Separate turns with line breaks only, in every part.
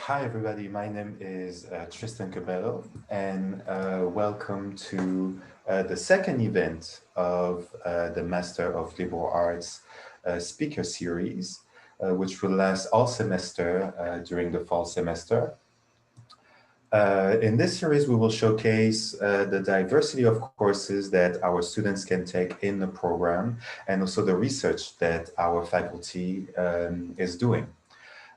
Hi, everybody. My name is Tristan Cabello, and welcome to the second event of the Master of Liberal Arts speaker series, which will last all semester during the fall semester. In this series, we will showcase the diversity of courses that our students can take in the program and also the research that our faculty is doing.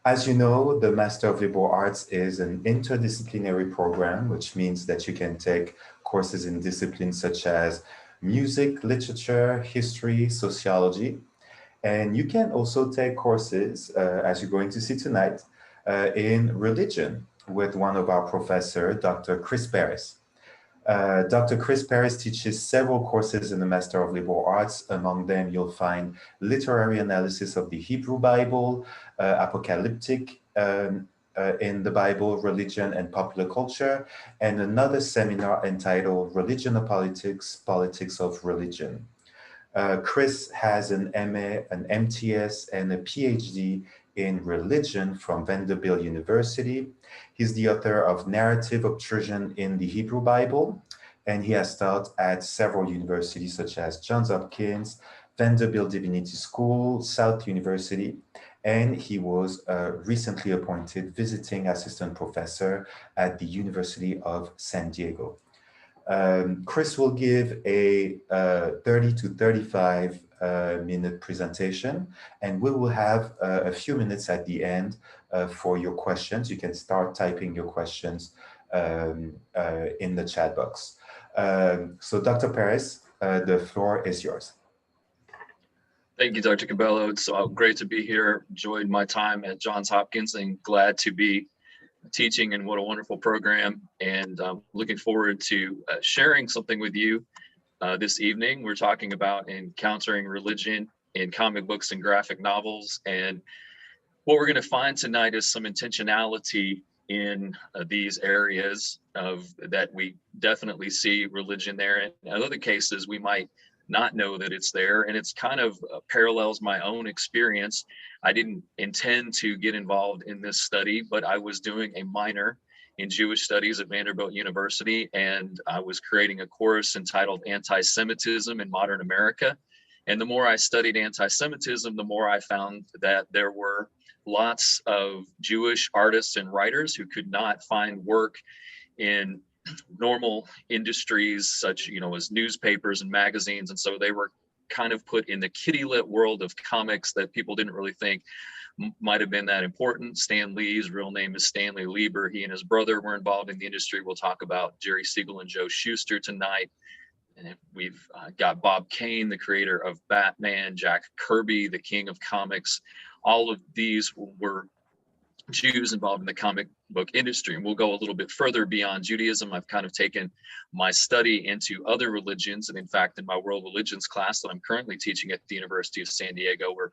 As you know, the Master of Liberal Arts is an interdisciplinary program, which means that you can take courses in disciplines such as music, literature, history, sociology. And you can also take courses, as you're going to see tonight, in religion with one of our professors, Dr. Chris Paris. Dr. Chris Paris teaches several courses in the Master of Liberal Arts. Among them, you'll find literary analysis of the Hebrew Bible, apocalyptic in the Bible, religion and popular culture, and another seminar entitled Religion or Politics, Politics of Religion. Chris has an MA, an MTS, and a PhD in religion from Vanderbilt University. He's the author of Narrative Obtrusion in the Hebrew Bible, and he has taught at several universities such as Johns Hopkins, Vanderbilt Divinity School, South University, and he was recently appointed visiting assistant professor at the University of San Diego. Chris will give a 30 to 35 minute presentation, and we will have a few minutes at the end for your questions. You can start typing your questions in the chat box. So, Dr. Paris, the floor is yours.
Thank you, Dr. Cabello. It's great to be here. Enjoyed my time at Johns Hopkins and glad to be teaching, and what a wonderful program. And looking forward to sharing something with you this evening. We're talking about encountering religion in comic books and graphic novels. And what we're going to find tonight is some intentionality in these areas of that we definitely see religion there. And in other cases, we might not know that it's there. And it's kind of parallels my own experience. I didn't intend to get involved in this study, but I was doing a minor in Jewish studies at Vanderbilt University, and I was creating a course entitled Anti-Semitism in Modern America. And the more I studied anti-Semitism, the more I found that there were lots of Jewish artists and writers who could not find work in normal industries such as newspapers and magazines, and so they were kind of put in the kitty lit world of comics that people didn't really think might have been that important. Stan Lee's real name is Stanley Lieber. He and his brother were involved in the industry. We'll talk about Jerry Siegel and Joe Shuster tonight. And we've got Bob Kane, the creator of Batman, Jack Kirby, the king of comics. All of these were Jews involved in the comic book industry. And we'll go a little bit further beyond Judaism. I've kind of taken my study into other religions. And in fact, in my world religions class that I'm currently teaching at the University of San Diego, we're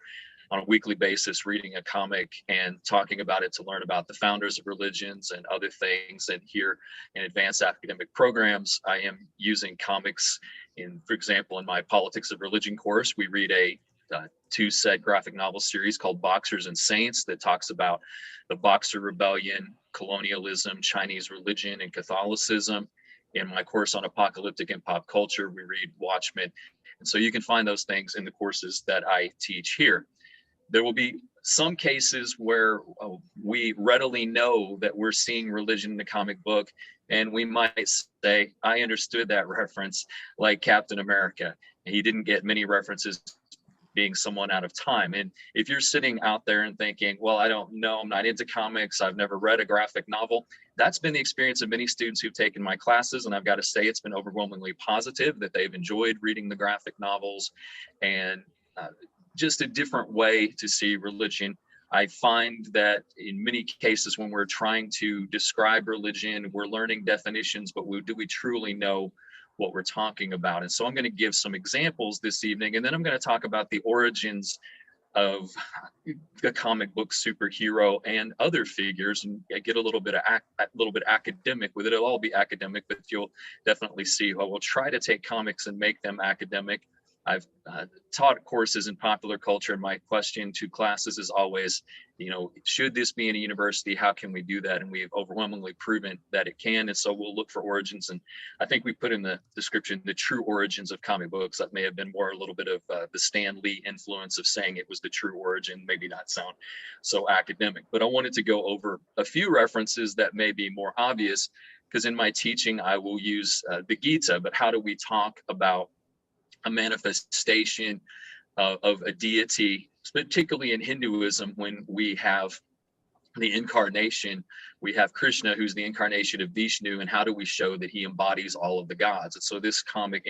on a weekly basis reading a comic and talking about it to learn about the founders of religions and other things. And here in advanced academic programs, I am using comics for example, in my Politics of Religion course, we read a two-set graphic novel series called Boxers and Saints that talks about the Boxer Rebellion, colonialism, Chinese religion, and Catholicism. In my course on apocalyptic and pop culture, we read Watchmen. And so you can find those things in the courses that I teach here. There will be some cases where we readily know that we're seeing religion in the comic book, and we might say, I understood that reference, like Captain America. He didn't get many references being someone out of time. And if you're sitting out there and thinking, well, I don't know, I'm not into comics, I've never read a graphic novel, that's been the experience of many students who've taken my classes. And I've got to say, it's been overwhelmingly positive that they've enjoyed reading the graphic novels, and just a different way to see religion. I find that in many cases, when we're trying to describe religion, we're learning definitions, but do we truly know what we're talking about? And so I'm going to give some examples this evening, and then I'm going to talk about the origins of the comic book superhero and other figures, and get a little bit academic with it. It'll all be academic, but you'll definitely see how we'll try to take comics and make them academic. I've taught courses in popular culture, and my question to classes is always, should this be in a university? How can we do that? And we've overwhelmingly proven that it can. And so we'll look for origins. And I think we put in the description the true origins of comic books. That may have been more a little bit of the Stan Lee influence of saying it was the true origin, maybe not sound so academic. But I wanted to go over a few references that may be more obvious, because in my teaching, I will use the Gita. But how do we talk about a manifestation of a deity, particularly in Hinduism, when we have the incarnation, we have Krishna, who's the incarnation of Vishnu, and how do we show that he embodies all of the gods? And so this comic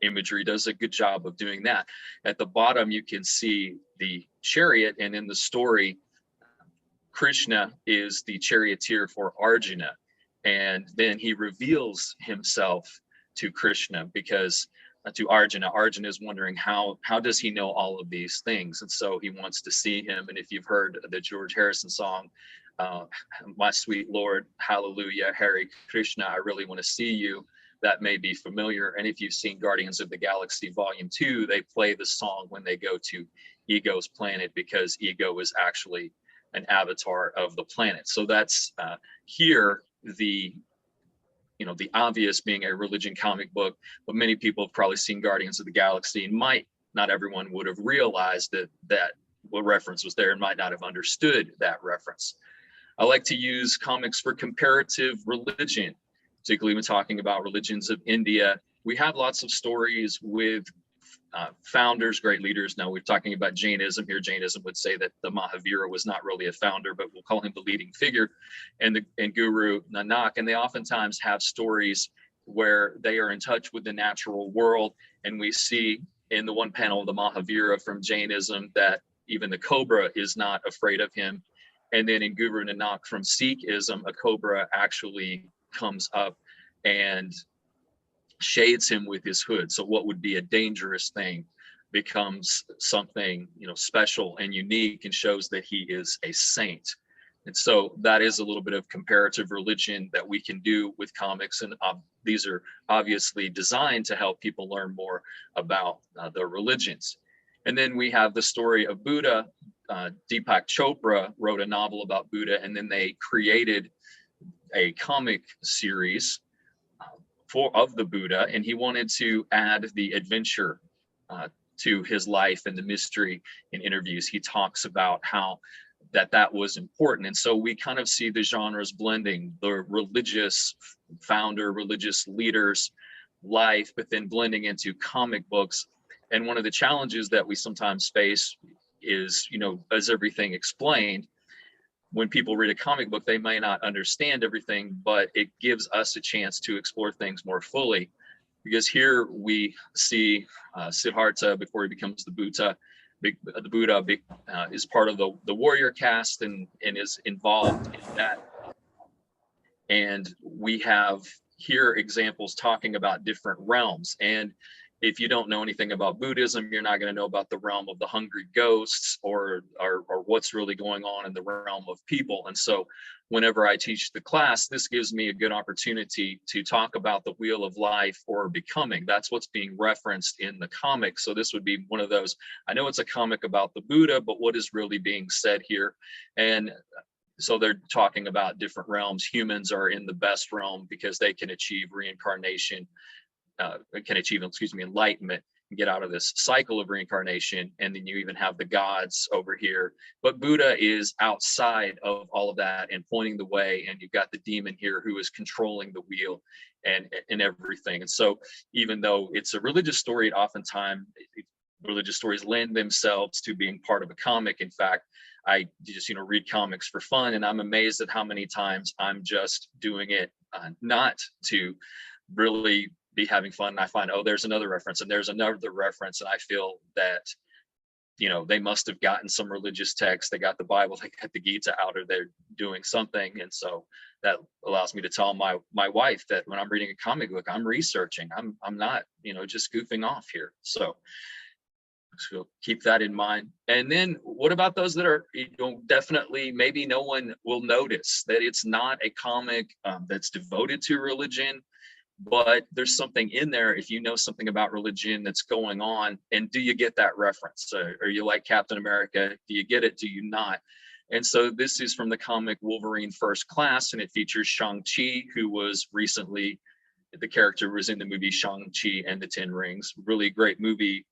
imagery does a good job of doing that. At the bottom, you can see the chariot, and in the story, Krishna is the charioteer for Arjuna, and then he reveals himself to Krishna because to Arjuna. Arjuna is wondering how does he know all of these things, and so he wants to see him. And if you've heard the George Harrison song, "My Sweet Lord, Hallelujah, Hare Krishna, I really want to see you," that may be familiar. And if you've seen Guardians of the Galaxy Volume 2, they play the song when they go to Ego's planet, because Ego is actually an avatar of the planet. So that's here the obvious being a religion comic book, but many people have probably seen Guardians of the Galaxy and not everyone would have realized that what reference was there and might not have understood that reference. I like to use comics for comparative religion, particularly when talking about religions of India. We have lots of stories with founders, great leaders. Now we're talking about Jainism here. Jainism would say that the Mahavira was not really a founder, but we'll call him the leading figure, and Guru Nanak. And they oftentimes have stories where they are in touch with the natural world. And we see in the one panel of the Mahavira from Jainism that even the cobra is not afraid of him. And then in Guru Nanak from Sikhism, a cobra actually comes up and shades him with his hood. So what would be a dangerous thing becomes something, special and unique, and shows that he is a saint. And so that is a little bit of comparative religion that we can do with comics. And these are obviously designed to help people learn more about their religions. And then we have the story of Buddha. Deepak Chopra wrote a novel about Buddha, and then they created a comic series of the Buddha, and he wanted to add the adventure to his life and the mystery. In interviews, he talks about how that was important. And so we kind of see the genres blending, the religious founder, religious leaders life, but then blending into comic books. And one of the challenges that we sometimes face is, as everything explained, when people read a comic book, they may not understand everything, but it gives us a chance to explore things more fully. Because here we see Siddhartha before he becomes the Buddha. The Buddha is part of the warrior caste and is involved in that. And we have here examples talking about different realms. And if you don't know anything about Buddhism, you're not going to know about the realm of the hungry ghosts or what's really going on in the realm of people. And so whenever I teach the class, this gives me a good opportunity to talk about the wheel of life or becoming. That's what's being referenced in the comic. So this would be one of those, I know it's a comic about the Buddha, but what is really being said here? And so they're talking about different realms. Humans are in the best realm because they can achieve reincarnation, enlightenment, and get out of this cycle of reincarnation. And then you even have the gods over here. But Buddha is outside of all of that and pointing the way. And you've got the demon here who is controlling the wheel and everything. And so even though it's a religious story, oftentimes religious stories lend themselves to being part of a comic. In fact, I just read comics for fun, and I'm amazed at how many times I'm just doing it not to really be having fun. And I find, oh, there's another reference and there's another reference, and I feel that they must have gotten some religious text. They got the Bible, they got the Gita out, or they're doing something. And so that allows me to tell my wife that when I'm reading a comic book, I'm researching. I'm not just goofing off here. So keep that in mind. And then what about those that are definitely maybe no one will notice that it's not a comic that's devoted to religion, but there's something in there if you know something about religion that's going on. And do you get that reference? Are you like Captain America? Do you get it? Do you not? And so this is from the comic Wolverine First Class, and it features Shang-Chi, who was recently, the character was in the movie Shang-Chi and the Ten Rings. Really great movie,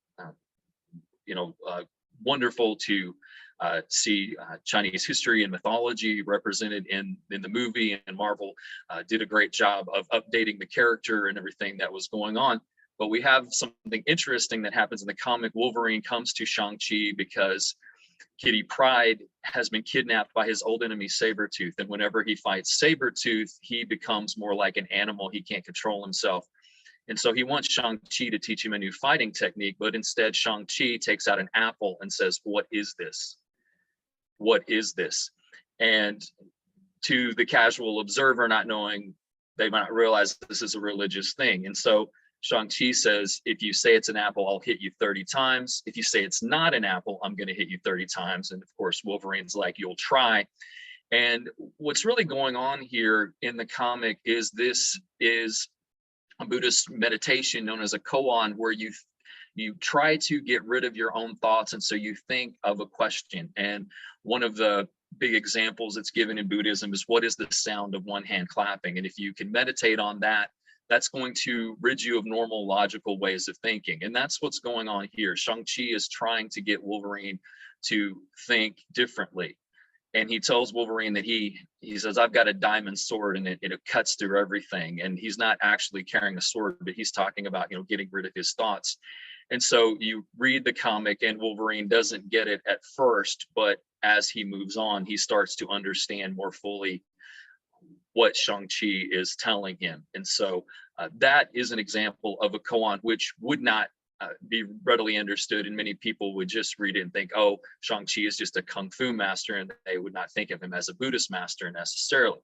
wonderful to see Chinese history and mythology represented in the movie, and Marvel did a great job of updating the character and everything that was going on. But we have something interesting that happens in the comic. Wolverine comes to Shang-Chi because Kitty Pryde has been kidnapped by his old enemy Sabretooth, and whenever he fights Sabretooth, he becomes more like an animal. He can't control himself. And so he wants Shang-Chi to teach him a new fighting technique, but instead Shang-Chi takes out an apple and says, "What is this? What is this?" And to the casual observer, not knowing, they might not realize this is a religious thing. And so Shang-Chi says, "If you say it's an apple, I'll hit you 30 times. If you say it's not an apple, I'm going to hit you 30 times. And of course, Wolverine's like, "You'll try." And what's really going on here in the comic is this is a Buddhist meditation known as a koan, where you try to get rid of your own thoughts. And so you think of a question. And one of the big examples that's given in Buddhism is, what is the sound of one hand clapping? And if you can meditate on that, that's going to rid you of normal logical ways of thinking. And that's what's going on here. Shang-Chi is trying to get Wolverine to think differently. And he tells Wolverine that he says, "I've got a diamond sword and it cuts through everything." And he's not actually carrying a sword, but he's talking about, getting rid of his thoughts. And so you read the comic and Wolverine doesn't get it at first, but as he moves on, he starts to understand more fully what Shang-Chi is telling him. And so that is an example of a koan which would not be readily understood, and many people would just read it and think, "Oh, Shang-Chi is just a kung fu master," and they would not think of him as a Buddhist master necessarily.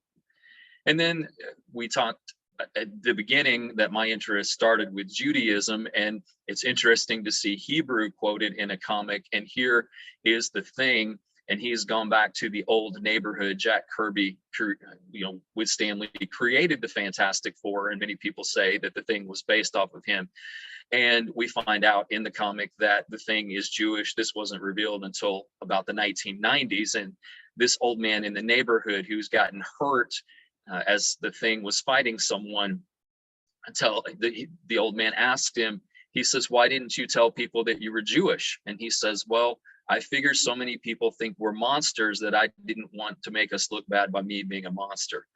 And then we talked at the beginning that my interest started with Judaism, and it's interesting to see Hebrew quoted in a comic. And here is the thing, and he's gone back to the old neighborhood. Jack Kirby, with Stan Lee, created the Fantastic Four, and many people say that the thing was based off of him. And we find out in the comic that the thing is Jewish. This wasn't revealed until about the 1990s. And this old man in the neighborhood who's gotten hurt as the thing was fighting someone, until the old man asked him, he says, "Why didn't you tell people that you were Jewish?" And he says, "Well, I figure so many people think we're monsters that I didn't want to make us look bad by me being a monster."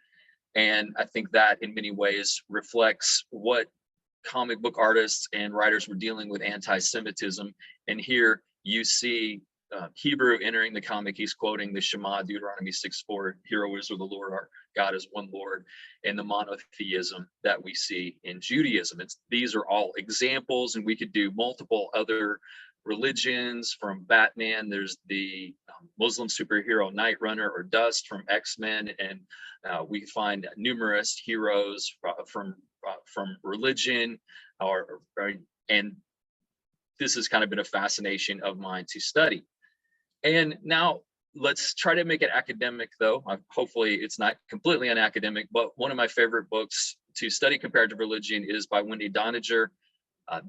And I think that in many ways reflects what comic book artists and writers were dealing with, anti-Semitism. And here you see Hebrew entering the comic. He's quoting the Shema, Deuteronomy 6:4, "Hear, O Israel, the Lord our God is one Lord," and the monotheism that we see in Judaism. These are all examples, and we could do multiple other religions. From Batman, there's the Muslim superhero Night Runner or Dust from X-Men, and we find numerous heroes from religion, and this has kind of been a fascination of mine to study. And now let's try to make it academic, though. Hopefully it's not completely unacademic, but one of my favorite books to study comparative religion is by Wendy Doniger,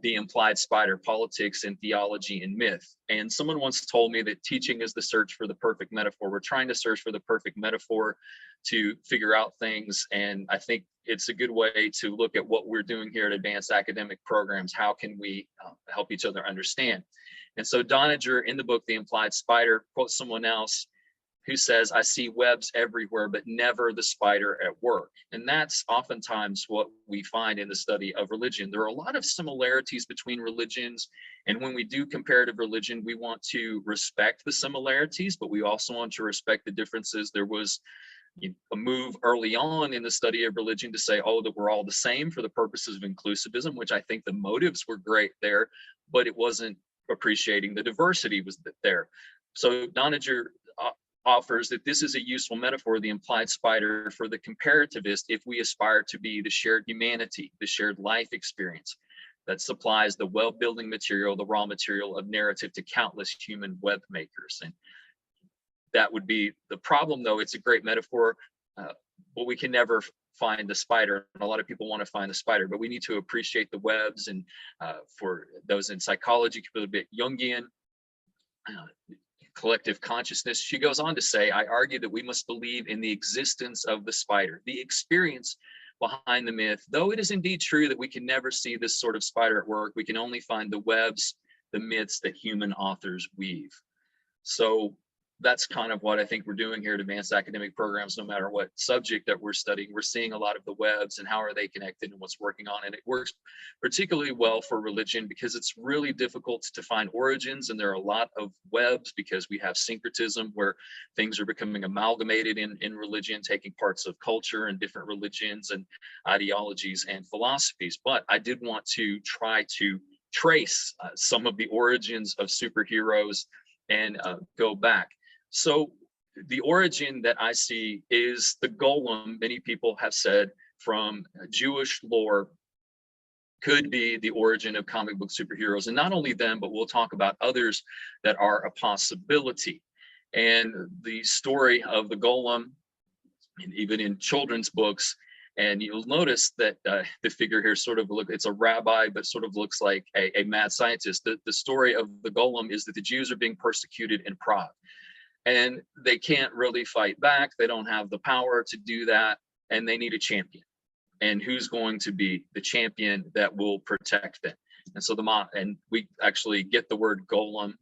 The Implied Spider: Politics and Theology and Myth. And someone once told me that teaching is the search for the perfect metaphor. We're trying to search for the perfect metaphor to figure out things. And I think it's a good way to look at what we're doing here at Advanced Academic Programs. How can we help each other understand? And so Doniger, in the book, The Implied Spider, quotes someone else who says, "I see webs everywhere, but never the spider at work." And that's oftentimes what we find in the study of religion. There are a lot of similarities between religions. And when we do comparative religion, we want to respect the similarities, but we also want to respect the differences. There was a move early on in the study of religion to say, "Oh, that we're all the same," for the purposes of inclusivism, which I think the motives were great there, but it wasn't appreciating the diversity was there. So Doniger offers that this is a useful metaphor, the implied spider, for the comparativist if we aspire to be the shared humanity, the shared life experience that supplies the well-building material, the raw material of narrative to countless human web makers. And that would be the problem, though. It's a great metaphor, but we can never find the spider, and a lot of people want to find the spider, but we need to appreciate the webs. And for those in psychology, could be a bit Jungian, collective consciousness. She goes on to say, I argue that we must believe in the existence of the spider, the experience behind the myth. Though it is indeed true that we can never see this sort of spider at work, we can only find the webs, the myths that human authors weave. So that's kind of what I think we're doing here at advanced academic programs. No matter what subject that we're studying, we're seeing a lot of the webs and how are they connected and what's working on. And it works particularly well for religion because it's really difficult to find origins, and there are a lot of webs because we have syncretism where things are becoming amalgamated in religion, taking parts of culture and different religions and ideologies and philosophies. But I did want to try to trace some of the origins of superheroes and go back. So the origin that I see is the golem. Many people have said from Jewish lore could be the origin of comic book superheroes, and not only them, but we'll talk about others that are a possibility. And the story of the golem, and even in children's books, and you'll notice that the figure here sort of it's a rabbi, but sort of looks like a mad scientist. The story of the golem is that the Jews are being persecuted in Prague, and they can't really fight back. They don't have the power to do that, and they need a champion. And who's going to be the champion that will protect them? And so and we actually get the word golem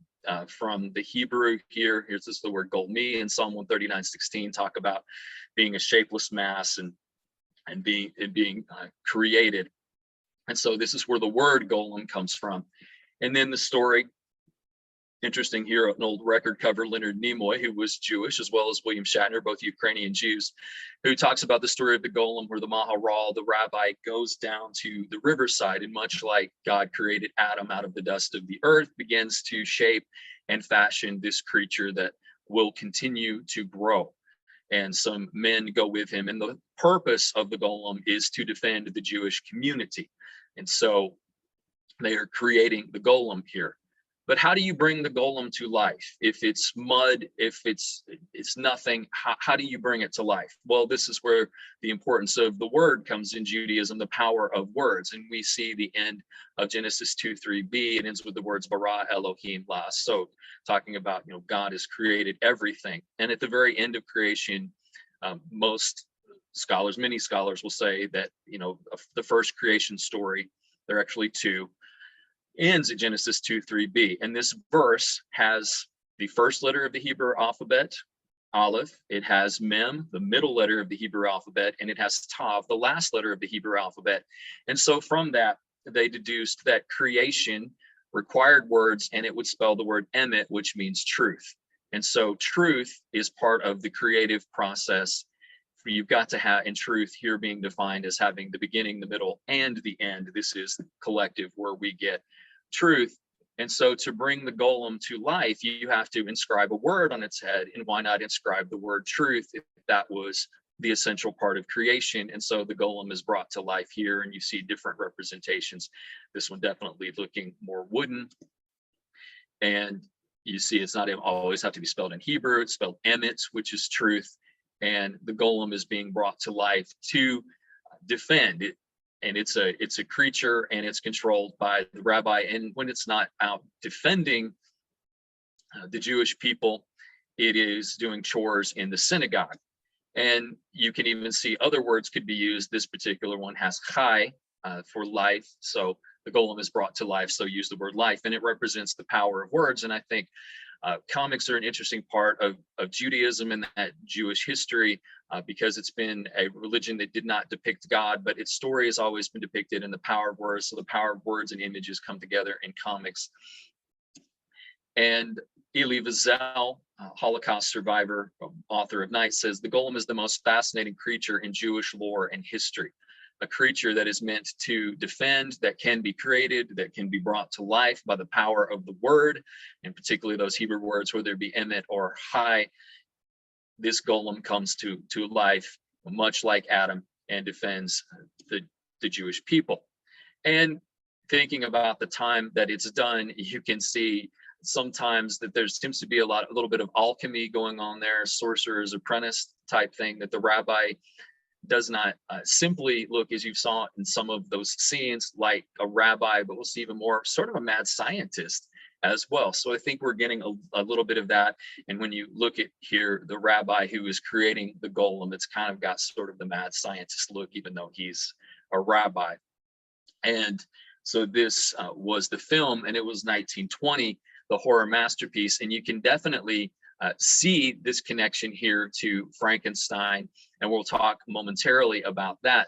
from the Hebrew here. Here's just the word golmi in Psalm 139:16, talk about being a shapeless mass and being created. And so this is where the word golem comes from. And then the story, interesting here, an old record cover, Leonard Nimoy, who was Jewish, as well as William Shatner, both Ukrainian Jews, who talks about the story of the golem, where the Maharal, the rabbi, goes down to the riverside, and much like God created Adam out of the dust of the earth, begins to shape and fashion this creature that will continue to grow. And some men go with him, and the purpose of the golem is to defend the Jewish community. And so they are creating the golem here. But how do you bring the golem to life? If it's mud, if it's nothing, how do you bring it to life? Well, this is where the importance of the word comes in Judaism, the power of words. And we see the end of Genesis 2:3b. It ends with the words bara Elohim la'asot, talking about, God has created everything. And at the very end of creation, most scholars, many scholars will say that, the first creation story, there are actually two, ends at Genesis 2:3b. And this verse has the first letter of the Hebrew alphabet, Aleph. It has Mem, the middle letter of the Hebrew alphabet, and it has Tav, the last letter of the Hebrew alphabet. And so from that, they deduced that creation required words, and it would spell the word emet, which means truth. And so truth is part of the creative process. You've got to have, in truth, here being defined as having the beginning, the middle, and the end. This is collective where we get truth. And so to bring the golem to life, you have to inscribe a word on its head. And why not inscribe the word truth if that was the essential part of creation? And so the golem is brought to life here, and you see different representations. This one definitely looking more wooden. And you see it's not always have to be spelled in Hebrew. It's spelled emet, which is truth. And the golem is being brought to life to defend it. And it's a creature, and it's controlled by the rabbi. And when it's not out defending the Jewish people, it is doing chores in the synagogue. And you can even see other words could be used. This particular one has chai for life. So the golem is brought to life. So use the word life, and it represents the power of words. And I think comics are an interesting part of Judaism and that Jewish history because it's been a religion that did not depict God, but its story has always been depicted in the power of words. So the power of words and images come together in comics. And Elie Wiesel, Holocaust survivor, author of Night, says the golem is the most fascinating creature in Jewish lore and history. A creature that is meant to defend, that can be created, that can be brought to life by the power of the word, and particularly those Hebrew words, whether it be emet or chai. This golem comes to life, much like Adam, and defends the Jewish people. And thinking about the time that it's done, you can see sometimes that there seems to be a little bit of alchemy going on there, sorcerer's apprentice type thing, that the rabbi does not simply look, as you saw in some of those scenes, like a rabbi, but we'll see even more sort of a mad scientist as well. So I think we're getting a little bit of that. And when you look at here, the rabbi who is creating the golem, it's kind of got sort of the mad scientist look, even though he's a rabbi. And so this was the film, and it was 1920, the horror masterpiece. And you can definitely see this connection here to Frankenstein, and we'll talk momentarily about that.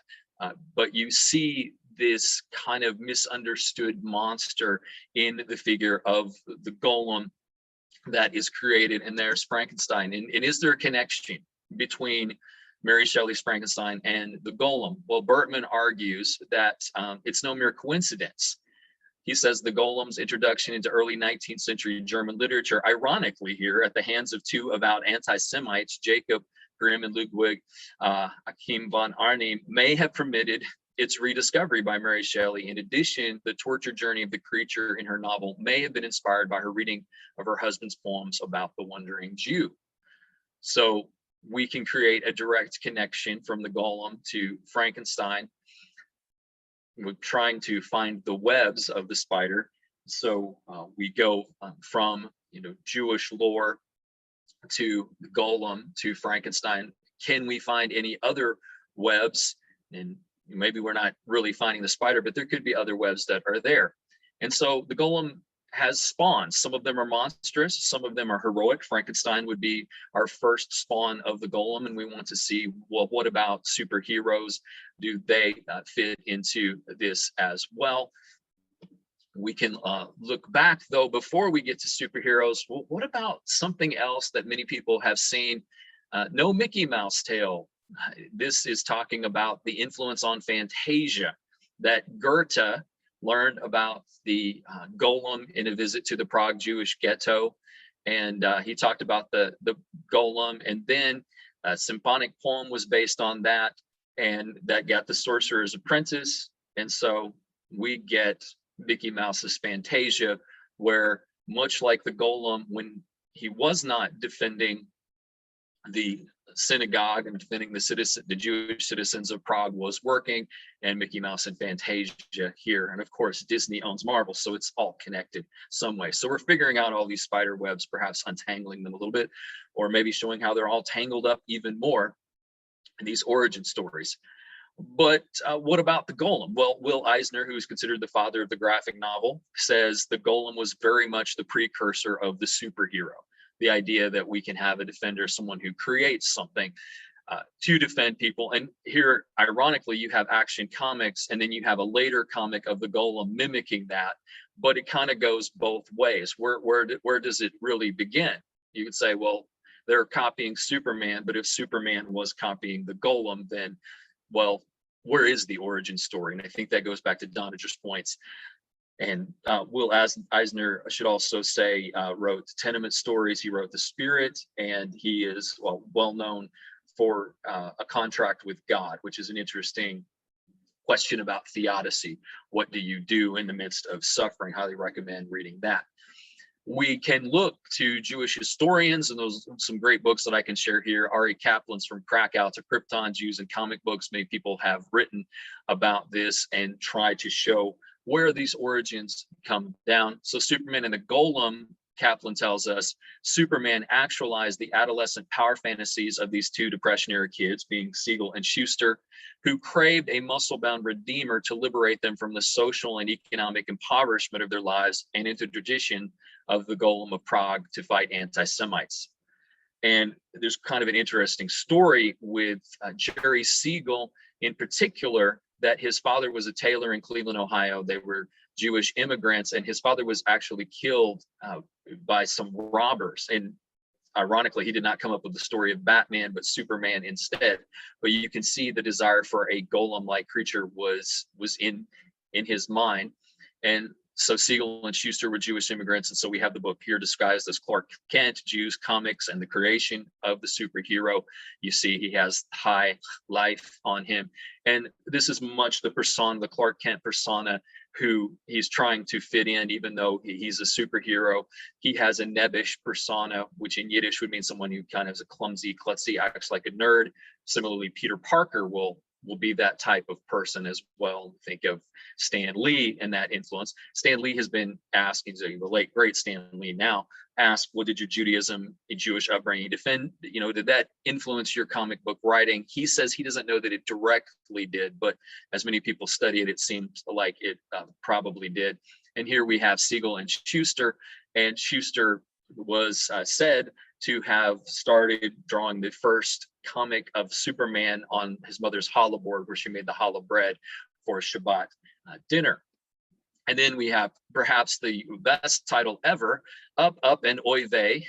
But you see this kind of misunderstood monster in the figure of the golem that is created, and there's Frankenstein. And is there a connection between Mary Shelley's Frankenstein and the golem? Well, Bertman argues that it's no mere coincidence. He says the golem's introduction into early 19th century German literature, ironically here, at the hands of two avowed anti-Semites, Jacob Grimm and Ludwig Achim von Arnim, may have permitted its rediscovery by Mary Shelley. In addition, the torture journey of the creature in her novel may have been inspired by her reading of her husband's poems about the Wandering Jew. So we can create a direct connection from the golem to Frankenstein. We're trying to find the webs of the spider. So we go from Jewish lore to the golem to Frankenstein. Can we find any other webs? And maybe we're not really finding the spider, but there could be other webs that are there. And so the golem has spawns. Some of them are monstrous, some of them are heroic. Frankenstein would be our first spawn of the golem, and we want to see, well, what about superheroes? Do they fit into this as well? We can look back, though, before we get to superheroes. Well, what about something else that many people have seen? No Mickey Mouse tale. This is talking about the influence on Fantasia that Goethe learned about the golem in a visit to the Prague Jewish ghetto. And he talked about the golem, and then a symphonic poem was based on that, and that got the Sorcerer's Apprentice. And so we get Mickey Mouse's Fantasia, where much like the golem, when he was not defending the synagogue and defending the Jewish citizens of Prague, was working, and Mickey Mouse and Fantasia here. And of course, Disney owns Marvel, so it's all connected some way. So we're figuring out all these spider webs, perhaps untangling them a little bit, or maybe showing how they're all tangled up even more in these origin stories. But what about the golem? Well, Will Eisner, who is considered the father of the graphic novel, says the golem was very much the precursor of the superhero. The idea that we can have a defender, someone who creates something to defend people. And here, ironically, you have Action Comics, and then you have a later comic of the golem mimicking that. But it kind of goes both ways. Where does it really begin? You could say, well, they're copying Superman, but if Superman was copying the golem, then, well, where is the origin story? And I think that goes back to Donager's points. And Will Eisner, I should also say, wrote Tenement Stories. He wrote The Spirit, and he is well known for A Contract with God, which is an interesting question about theodicy. What do you do in the midst of suffering? Highly recommend reading that. We can look to Jewish historians, and those some great books that I can share here. Ari Kaplan's From Krakow to Krypton, Jews and Comic Books. Many people have written about this and try to show where these origins come down. So Superman and the Golem, Kaplan tells us, Superman actualized the adolescent power fantasies of these two Depression-era kids, being Siegel and Schuster, who craved a muscle-bound redeemer to liberate them from the social and economic impoverishment of their lives and into the tradition of the Golem of Prague to fight anti-Semites. And there's kind of an interesting story with Jerry Siegel in particular, that his father was a tailor in Cleveland, Ohio. They were Jewish immigrants, and his father was actually killed by some robbers. And ironically, he did not come up with the story of Batman, but Superman instead. But you can see the desire for a golem-like creature was in his mind. And So Siegel and Schuster were Jewish immigrants, and so we have the book here disguised as Clark Kent, Jews, comics, and the creation of the superhero. You see he has high life on him, and this is much the persona, the Clark Kent persona, who he's trying to fit in, even though he's a superhero. He has a nebbish persona, which in Yiddish would mean someone who kind of is a clumsy, klutzy, acts like a nerd. Similarly, Peter Parker will be that type of person as well. Think of Stan Lee and that influence. Stan Lee has been asked, he's the late great Stan Lee now, asked, what did your Judaism and Jewish upbringing defend? Did that influence your comic book writing? He says he doesn't know that it directly did, but as many people study it, it seems like it probably did. And here we have Siegel and Schuster was said to have started drawing the first comic of Superman on his mother's challah board, where she made the challah bread for Shabbat dinner. And then we have perhaps the best title ever, Up, Up, and Oy Vey,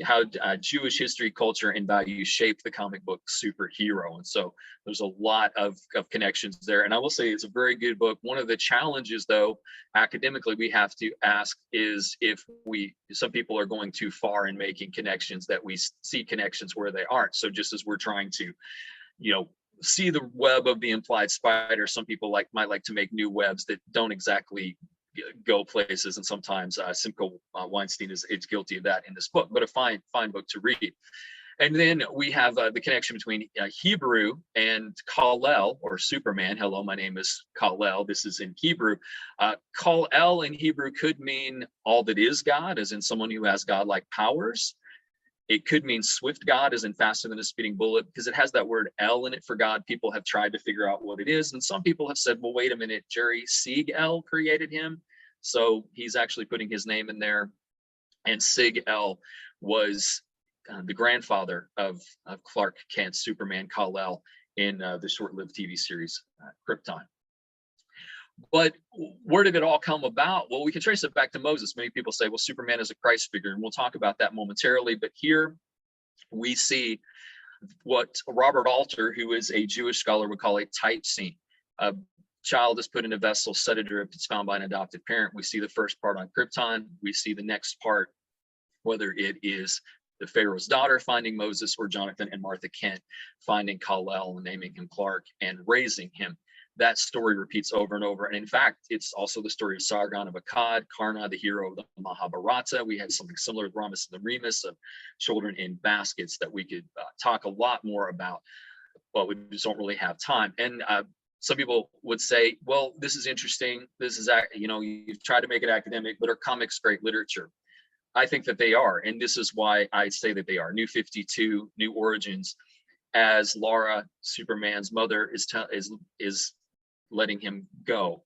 how Jewish history, culture, and values shape the comic book superhero. And so there's a lot of connections there. And I will say it's a very good book. One of the challenges, though, academically, we have to ask is if some people are going too far in making connections, that we see connections where they aren't. So just as we're trying to, see the web of the implied spider, some people might like to make new webs that don't exactly go places, and sometimes Simcha Weinstein is guilty of that in this book, but a fine book to read. And then we have the connection between Hebrew and Kal-El, or Superman. Hello, my name is Kal-El. This is in Hebrew. Kal-El in Hebrew could mean all that is God, as in someone who has godlike powers. It could mean swift God, as in faster than a speeding bullet, because it has that word L in it for God. People have tried to figure out what it is. And some people have said, well, wait a minute, Jerry Siegel created him. So he's actually putting his name in there. And Siegel was the grandfather of Clark Kent's Superman, Kal-El, in the short-lived TV series Krypton. But where did it all come about? Well, we can trace it back to Moses. Many people say, well, Superman is a Christ figure, and we'll talk about that momentarily. But here we see what Robert Alter, who is a Jewish scholar, would call a type scene. A child is put in a vessel, set adrift, it's found by an adopted parent. We see the first part on Krypton. We see the next part, whether it is the Pharaoh's daughter finding Moses, or Jonathan and Martha Kent finding Kal-El and naming him Clark and raising him. That story repeats over and over. And in fact, it's also the story of Sargon of Akkad, Karna, the hero of the Mahabharata. We had something similar with Ramis and the Remus, of children in baskets, that we could talk a lot more about, but we just don't really have time. And some people would say, well, this is interesting. This is, you've tried to make it academic, but are comics great literature? I think that they are. And this is why I say that they are. New 52, New Origins, as Lara, Superman's mother, is letting him go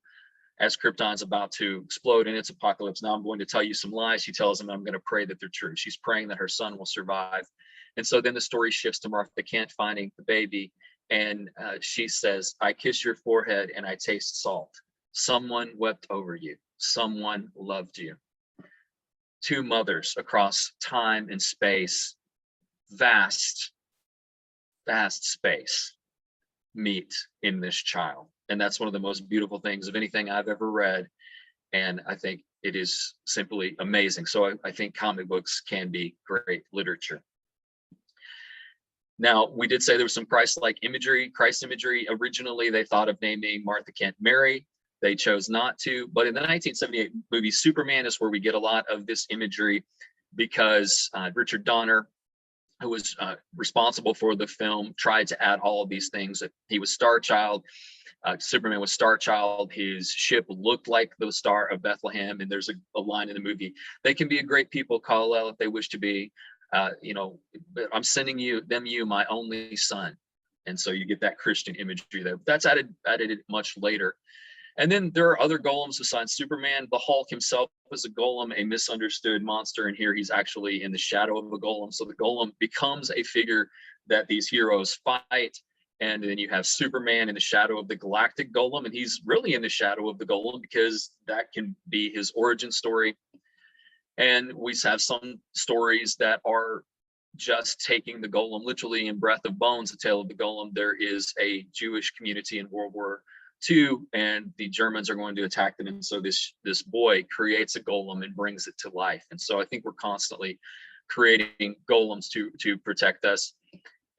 as Krypton's about to explode in its apocalypse. Now I'm going to tell you some lies. She tells him, I'm going to pray that they're true. She's praying that her son will survive. And so then the story shifts to Martha Kent finding the baby. And she says, I kiss your forehead and I taste salt. Someone wept over you. Someone loved you. Two mothers across time and space, vast space, meet in this child. And that's one of the most beautiful things of anything I've ever read. And I think it is simply amazing. So I think comic books can be great literature. Now, we did say there was some Christ imagery. Originally, they thought of naming Martha Kent Mary. They chose not to. But in the 1978 movie Superman is where we get a lot of this imagery, because Richard Donner, who was responsible for the film, tried to add all of these things. He was Star Child. Superman was Star Child. His ship looked like the Star of Bethlehem. And there's a line in the movie, they can be a great people, Kal-El, if they wish to be. But I'm sending you, my only son. And so you get that Christian imagery there. That's added much later. And then there are other golems besides Superman. The Hulk himself is a golem, a misunderstood monster. And here he's actually in the shadow of a golem. So the golem becomes a figure that these heroes fight. And then you have Superman in the shadow of the galactic golem. And he's really in the shadow of the golem, because that can be his origin story. And we have some stories that are just taking the golem literally in Breath of Bones, A Tale of the Golem. There is a Jewish community in World War II, and the Germans are going to attack them. And so this boy creates a golem and brings it to life. And so I think we're constantly creating golems to protect us.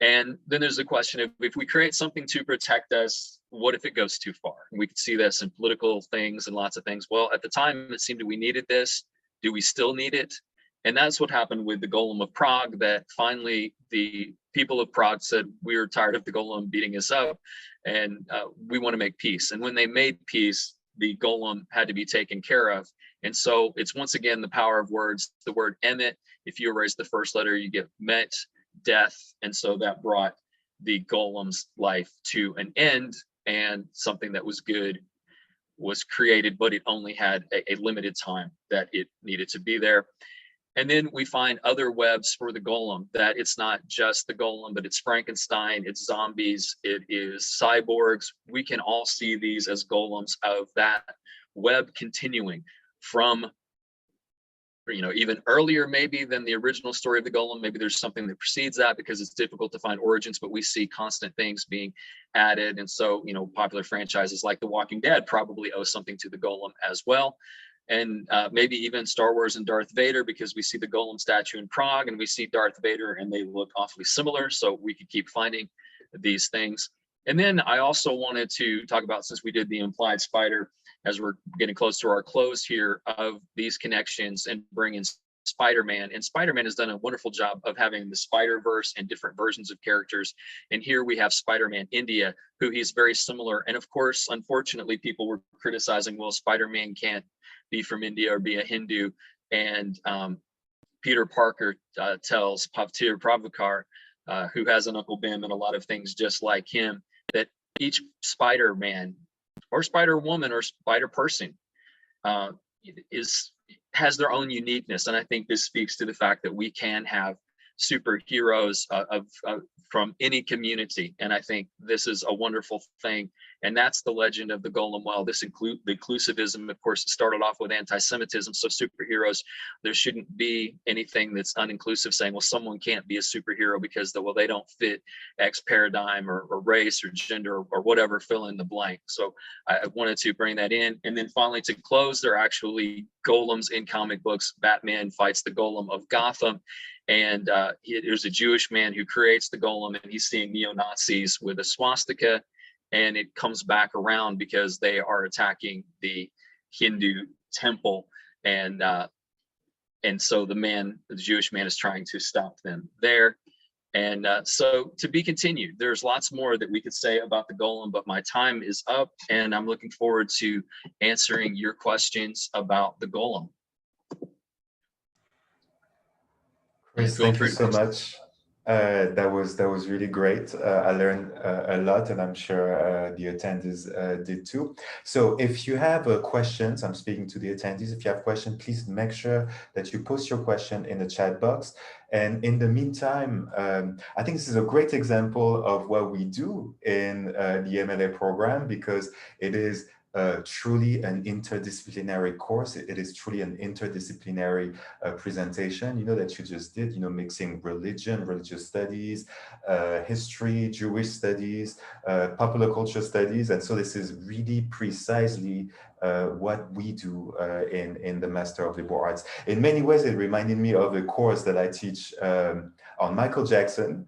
And then there's the question of, if we create something to protect us, what if it goes too far? And we could see this in political things and lots of things. Well, at the time, it seemed that we needed this. Do we still need it? And that's what happened with the Golem of Prague, that finally the people of Prague said, we're tired of the golem beating us up, and we want to make peace. And when they made peace, the golem had to be taken care of. And so it's once again the power of words. The word emet, if you erase the first letter, you get met, death. And so that brought the golem's life to an end, and something that was good was created, but it only had a limited time that it needed to be there. And then we find other webs for the golem, that it's not just the golem, but it's Frankenstein, it's zombies, it is cyborgs. We can all see these as golems of that web continuing from, even earlier maybe than the original story of the golem. Maybe there's something that precedes that, because it's difficult to find origins, but we see constant things being added. And so, popular franchises like The Walking Dead probably owe something to the golem as well. And maybe even Star Wars and Darth Vader, because we see the golem statue in Prague and we see Darth Vader and they look awfully similar. So we could keep finding these things. And then I also wanted to talk about, since we did the implied spider, as we're getting close to our close here, of these connections and bringing Spider-Man. And Spider-Man has done a wonderful job of having the Spider-Verse and different versions of characters. And here we have Spider-Man India, who he's very similar. And of course, unfortunately, people were criticizing, well, Spider-Man can't be from India or be a Hindu. And Peter Parker tells Peter Pravakar, who has an Uncle Ben and a lot of things just like him, that each Spider-Man or Spider-Woman or Spider-Person has their own uniqueness. And I think this speaks to the fact that we can have superheroes from any community. And I think this is a wonderful thing. And that's the legend of the golem. While this the inclusivism, of course, it started off with anti-Semitism. So superheroes, there shouldn't be anything that's uninclusive, saying, well, someone can't be a superhero because they don't fit X paradigm or race or gender or whatever, fill in the blank. So I wanted to bring that in. And then finally, to close, there are actually golems in comic books. Batman fights the golem of Gotham. And there's a Jewish man who creates the golem, and he's seeing neo-Nazis with a swastika, and it comes back around because they are attacking the Hindu temple, and so the Jewish man is trying to stop them there. And so to be continued. There's lots more that we could say about the golem, but my time is up, and I'm looking forward to answering your questions about the golem.
Chris, thank you so much. That was really great. I learned a lot, and I'm sure the attendees did too. So if you have questions, I'm speaking to the attendees. If you have questions, please make sure that you post your question in the chat box. And in the meantime, I think this is a great example of what we do in the MLA program, because it is truly an interdisciplinary course. It is truly an interdisciplinary presentation, that you just did, mixing religion, religious studies, history, Jewish studies, popular culture studies. And so this is really precisely what we do in the Master of Liberal Arts. In many ways, it reminded me of a course that I teach on Michael Jackson.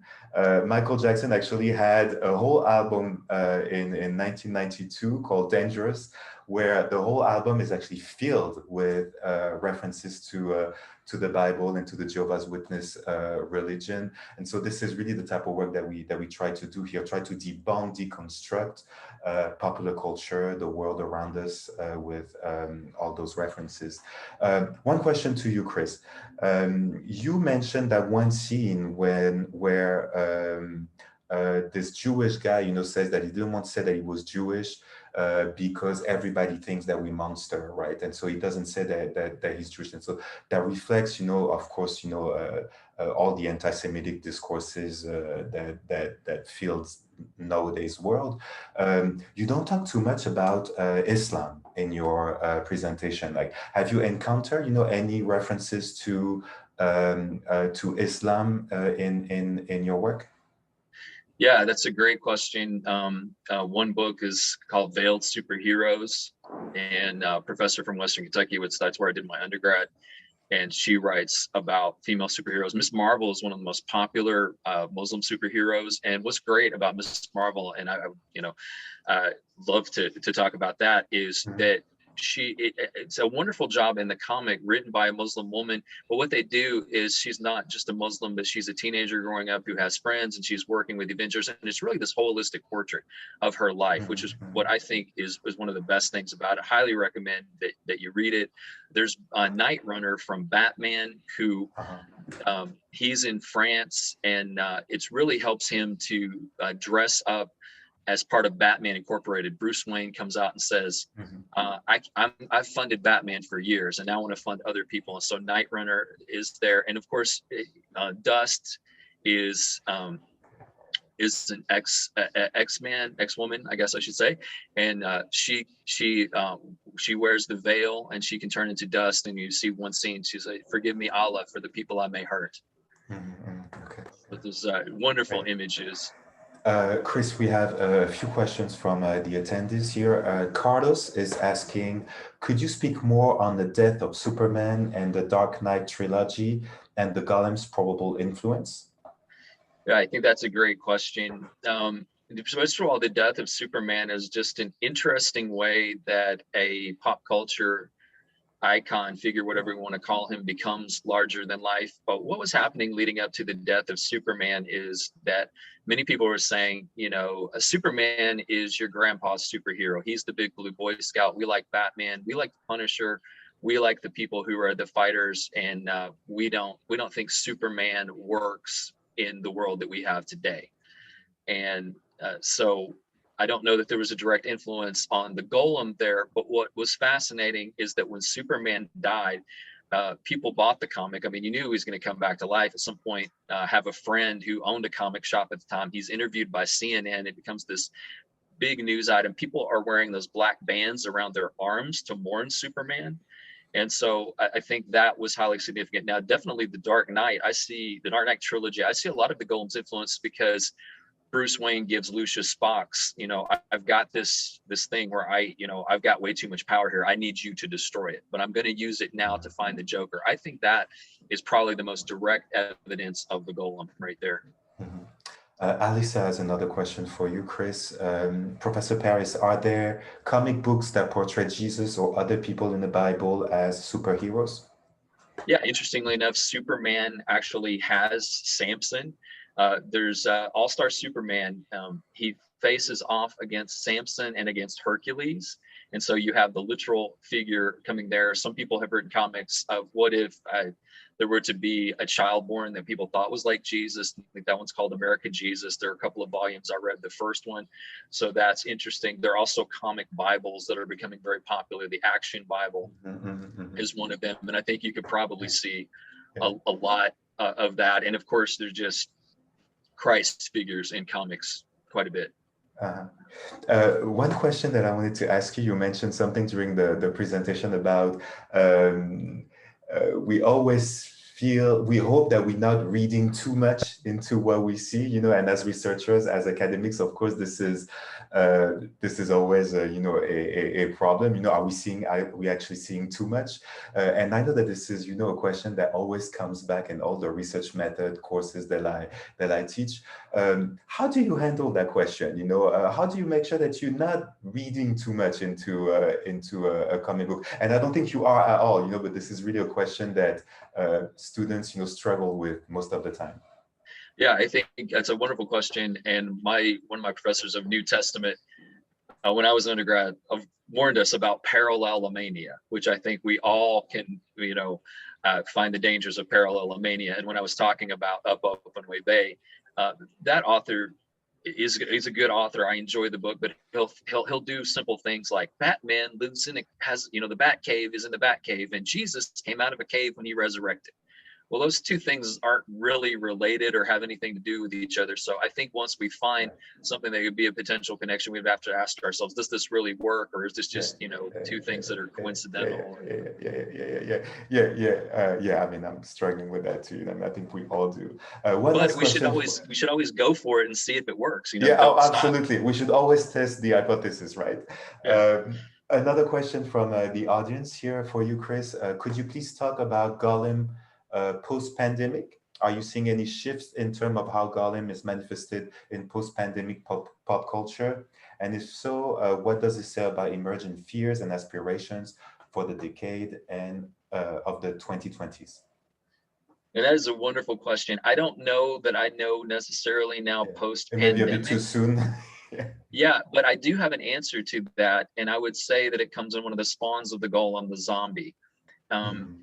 Michael Jackson actually had a whole album in 1992 called Dangerous, where the whole album is actually filled with references to the Bible and to the Jehovah's Witness religion. And so this is really the type of work that we try to do here, try to debunk, deconstruct popular culture, the world around us with all those references. One question to you, Chris. You mentioned that one scene where this Jewish guy, says that he didn't want to say that he was Jewish because everybody thinks that we monster, right? And so he doesn't say that he's Jewish. And so that reflects, of course, all the anti-Semitic discourses that fills nowadays world. You don't talk too much about Islam in your presentation. Like, have you encountered, any references to Islam in your work?
Yeah, that's a great question. One book is called Veiled Superheroes, and a professor from Western Kentucky, which that's where I did my undergrad, and she writes about female superheroes. Miss Marvel is one of the most popular Muslim superheroes, and what's great about Miss Marvel, and you know, love to talk about that, is
Mhm.
that it's a wonderful job in the comic written by a Muslim woman. But what they do is she's not just a Muslim, but she's a teenager growing up who has friends, and she's working with the Avengers, and it's really this holistic portrait of her life, which is what
Mhm.
I think is one of the best things about it. Highly recommend that you read it. There's a Night Runner from Batman who
Uh-huh.
he's in France, and it's really helps him to dress up as part of Batman Incorporated. Bruce Wayne comes out and says,
Mhm.
I've funded Batman for years, and now I want to fund other people. And so Night Runner is there, and of course, Dust is an ex-man, ex-woman, I guess I should say, and she wears the veil, and she can turn into dust. And you see one scene, she's like, "Forgive me, Allah, for the people I may hurt."
Mhm. Okay.
But there's wonderful
Great.
images.
Chris, we have a few questions from the attendees here. Carlos is asking, could you speak more on the death of Superman and the Dark Knight trilogy and the Golem's probable influence?
Yeah, I think that's a great question. First of all, the death of Superman is just an interesting way that a pop culture icon figure, whatever you want to call him, becomes larger than life. But what was happening leading up to the death of Superman is that many people were saying, a Superman is your grandpa's superhero. He's the big blue Boy Scout. We like Batman. We like the Punisher. We like the people who are the fighters, and we don't think Superman works in the world that we have today. And so I don't know that there was a direct influence on the golem there, but what was fascinating is that when Superman died, people bought the comic. I mean, you knew he was going to come back to life at some point. Have a friend who owned a comic shop at the time. He's interviewed by CNN. It becomes this big news item. People are wearing those black bands around their arms to mourn Superman. And so I think that was highly significant. Now, definitely the Dark Knight. I see the Dark Knight trilogy. I see a lot of the Golem's influence because Bruce Wayne gives Lucius Fox, I've got this thing where I've got way too much power here. I need you to destroy it, but I'm going to use it now to find the Joker. I think that is probably the most direct evidence of the golem right there.
Mhm. Alisa has another question for you, Chris. Professor Paris, are there comic books that portray Jesus or other people in the Bible as superheroes?
Yeah, interestingly enough, Superman actually has Samson. There's All-Star Superman. He faces off against Samson and against Hercules. And so you have the literal figure coming there. Some people have written comics of what if there were to be a child born that people thought was like Jesus. I think that one's called American Jesus. There are a couple of volumes. I read the first one. So that's interesting. There are also comic Bibles that are becoming very popular. The Action Bible
Mhm.
is one of them. And I think you could probably
Yeah.
see
Yeah.
a lot of that. And of course, there's just Christ figures in comics quite a bit.
Uh-huh. One question that I wanted to ask you, you mentioned something during the presentation about we always feel, we hope that we're not reading too much into what we see, and as researchers, as academics, of course, this is always, a problem. Are we actually seeing too much? And I know that this is, a question that always comes back in all the research method courses that I teach. How do you handle that question? How do you make sure that you're not reading too much into a comic book? And I don't think you are at all, but this is really a question that students, struggle with most of the time.
Yeah, I think that's a wonderful question. And one of my professors of New Testament, when I was an undergrad, warned us about parallelomania, which I think we all can, find the dangers of parallelomania. And when I was talking about Up, Up, and Way Bay, that author is a good author. I enjoy the book, but he'll do simple things like Batman lives the Bat cave is in the Bat cave, and Jesus came out of a cave when he resurrected. Well, those two things aren't really related or have anything to do with each other. So I think once we find something that could be a potential connection, we'd have to ask ourselves, does this really work? Or is this
Yeah,
just, two things that are coincidental?
yeah. I mean, I'm struggling with that too, and I think we all do. One
But
last question.
we should always go for it and see if it works,
Yeah, oh,
don't stop.
absolutely. We should always test the hypothesis, right?
Yeah.
Another question from the audience here for you, Chris. Could you please talk about Golem post-pandemic? Are you seeing any shifts in terms of how Golem is manifested in post-pandemic pop culture? And if so, what does it say about emerging fears and aspirations for the decade and of the 2020s?
And that is a wonderful question. I don't know that I know necessarily now
Yeah.
post
It may be a bit too
pandemic.
soon. Yeah.
Yeah, but I do have an answer to that. And I would say that it comes in one of the spawns of the golem, the zombie.
Mhm.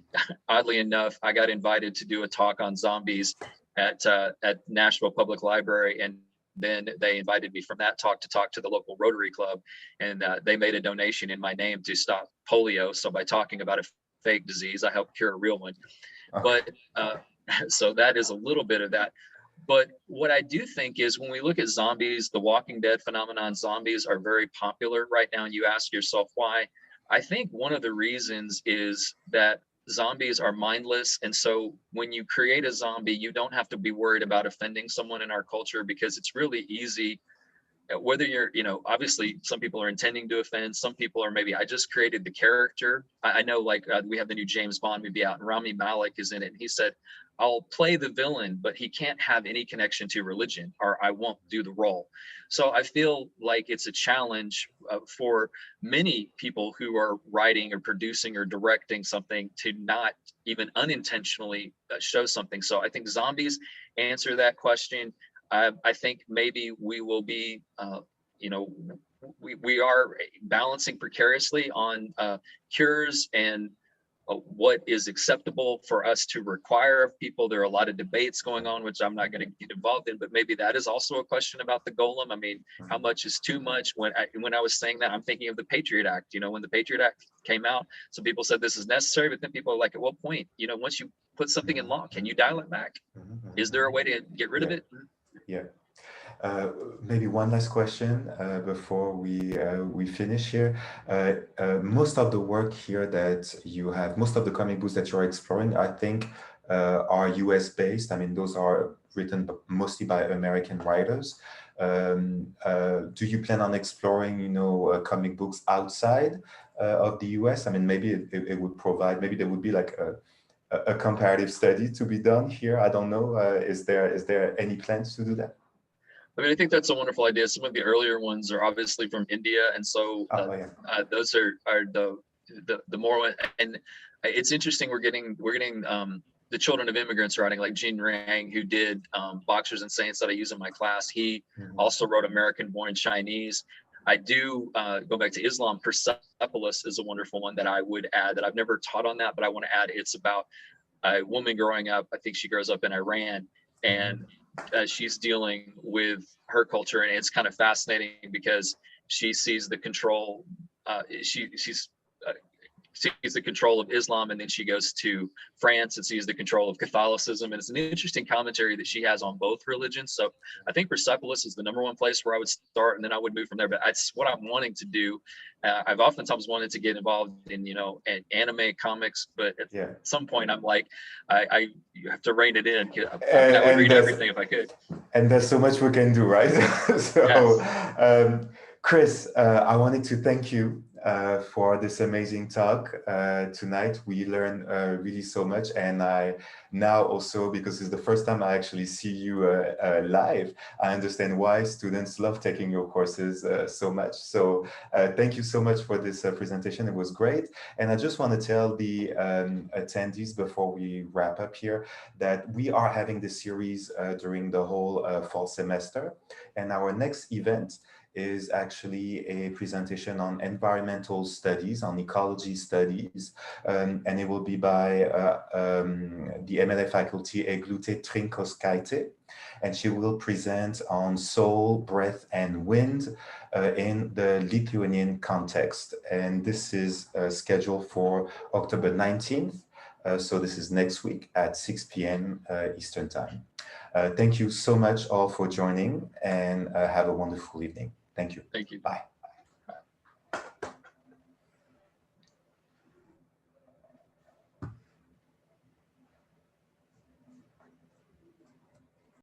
Oddly enough, I got invited to do a talk on zombies at Nashville Public Library, and then they invited me from that talk to the local Rotary Club, and they made a donation in my name to stop polio. So by talking about a fake disease, I helped cure a real one. But so that is a little bit of that. But what I do think is when we look at zombies, the Walking Dead phenomenon, zombies are very popular right now. And you ask yourself why. I think one of the reasons is that zombies are mindless. And so when you create a zombie, you don't have to be worried about offending someone in our culture because it's really easy. Whether you're, obviously some people are intending to offend, some people are maybe, I just created the character. I know like we have the new James Bond movie out and Rami Malek is in it. And he said, I'll play the villain, but he can't have any connection to religion or I won't do the role. So I feel like it's a challenge for many people who are writing or producing or directing something to not even unintentionally show something. So I think zombies answer that question. I think maybe we will be, we are balancing precariously on cures and what is acceptable for us to require of people. There are a lot of debates going on, which I'm not going to get involved in, but maybe that is also a question about the golem. I mean, how much is too much? When I was saying that, I'm thinking of the Patriot Act. When the Patriot Act came out, some people said this is necessary, but then people are like, at what point? Once you put something in law, can you dial it back? Is there a way to get rid of it?
Yeah. Maybe one last question before we finish here. Most of the work here that you have, most of the comic books that you're exploring, I think, are US based. I mean, those are written mostly by American writers. Do you plan on exploring, comic books outside of the US? I mean, maybe it would provide, maybe there would be like a comparative study to be done here. I don't know. Is there any plans to do that?
I mean, I think that's a wonderful idea. Some of the earlier ones are obviously from India, and so those are the more. And it's interesting. We're getting the children of immigrants writing, like Gene Rang, who did Boxers and Saints that I use in my class. He also wrote American-Born Chinese. I do go back to Islam. Persepolis is a wonderful one that I would add that I've never taught on that, but I want to add. It's about a woman growing up. I think she grows up in Iran, and she's dealing with her culture, and it's kind of fascinating because she sees the control. She's sees the control of Islam, and then she goes to France and sees the control of Catholicism. And it's an interesting commentary that she has on both religions. So I think Persepolis is the #1 place where I would start, and then I would move from there. But that's what I'm wanting to do. I've oftentimes wanted to get involved in, anime comics, but at some point I'm like, you have to rein it in. I would read everything if I could.
And there's so much we can do, right? So, yes. Chris, I wanted to thank you for this amazing talk tonight. We learned really so much, and I now also, because it's the first time I actually see you live, I understand why students love taking your courses so much. So thank you so much for this presentation. It was great. And I just want to tell the attendees before we wrap up here that we are having this series during the whole fall semester, and our next event is actually a presentation on environmental studies, on ecology studies, and it will be by the MLA faculty Eglute Trinkoskaite, and she will present on soul, breath, and wind in the Lithuanian context. And this is scheduled for October 19th. So this is next week at 6 p.m. Eastern Time. Thank you so much all for joining, and have a wonderful evening. Thank you.
Thank you.
Bye.